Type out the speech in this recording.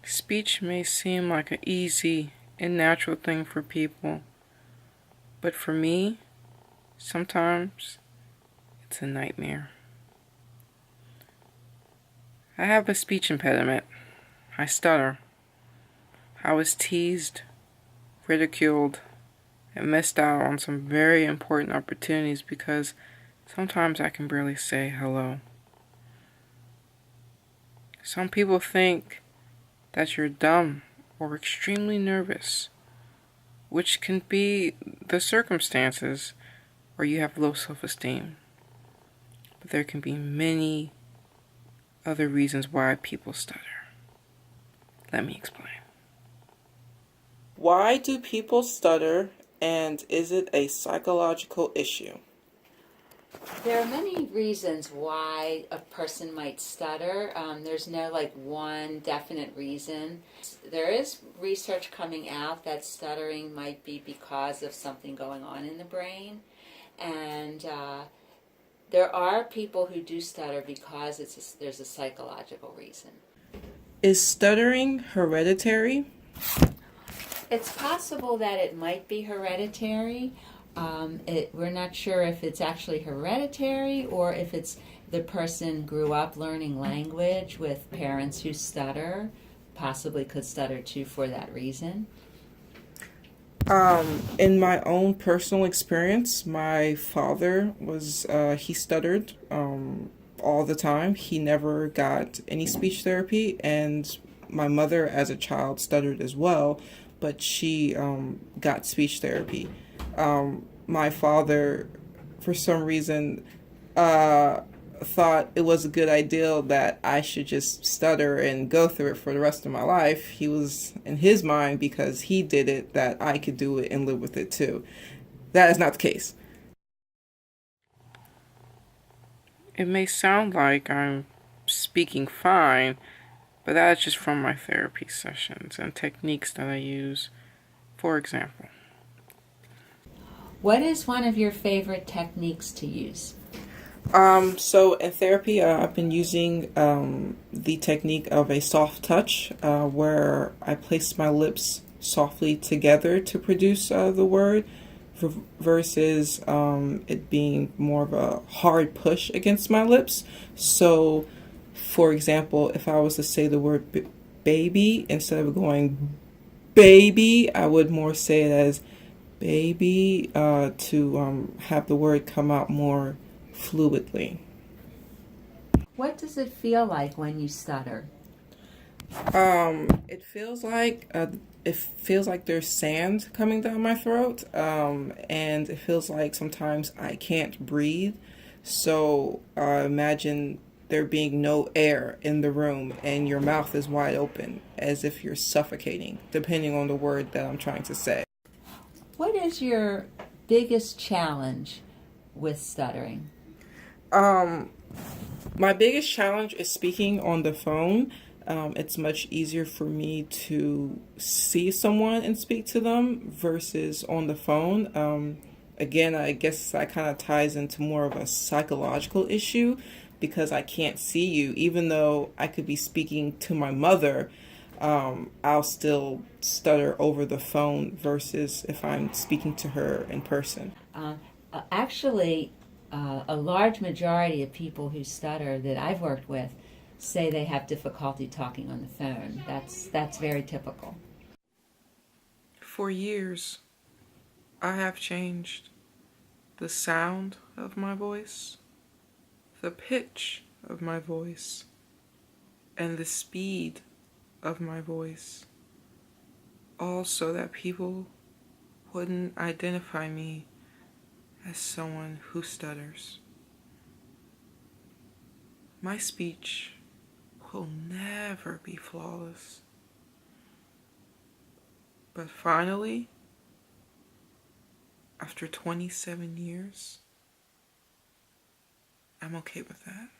Speech may seem like an easy and natural thing for people, but for me, sometimes it's a nightmare. I have a speech impediment. I stutter. I was teased, ridiculed, and missed out on some very important opportunities because sometimes I can barely say hello. Some people think that you're dumb or extremely nervous, which can be the circumstances, or you have low self-esteem. But there can be many other reasons why people stutter. Let me explain. Why do people stutter, and is it a psychological issue? There are many reasons why a person might stutter. There's no one definite reason. There is research coming out that stuttering might be because of something going on in the brain, and there are people who do stutter because there's a psychological reason. Is stuttering hereditary? It's possible that it might be hereditary. We're not sure if it's actually hereditary or if it's the person grew up learning language with parents who stutter, possibly could stutter too for that reason. In my own personal experience, my father he stuttered all the time. He never got any speech therapy, and my mother as a child stuttered as well, but she got speech therapy. My father, for some reason, thought it was a good idea that I should just stutter and go through it for the rest of my life. He was, in his mind, because he did it, that I could do it and live with it too. That is not the case. It may sound like I'm speaking fine, but that is just from my therapy sessions and techniques that I use. For example, what is one of your favorite techniques to use? So in therapy, I've been using the technique of a soft touch, where I place my lips softly together to produce the word, versus it being more of a hard push against my lips. So, for example, if I was to say the word baby, instead of going baby, I would more say it as baby, to have the word come out more fluidly. What does it feel like when you stutter? It feels like there's sand coming down my throat, and it feels like sometimes I can't breathe. So imagine there being no air in the room and your mouth is wide open, as if you're suffocating, depending on the word that I'm trying to say. What is your biggest challenge with stuttering? My biggest challenge is speaking on the phone. It's much easier for me to see someone and speak to them versus on the phone. Again, I guess that kind of ties into more of a psychological issue because I can't see you. Even though I could be speaking to my mother, I'll still stutter over the phone versus if I'm speaking to her in person. Actually, a large majority of people who stutter that I've worked with say they have difficulty talking on the phone. That's very typical. For years, I have changed the sound of my voice, the pitch of my voice, and the speed of my voice, all so that people wouldn't identify me as someone who stutters. My speech will never be flawless. But finally, after 27 years, I'm okay with that.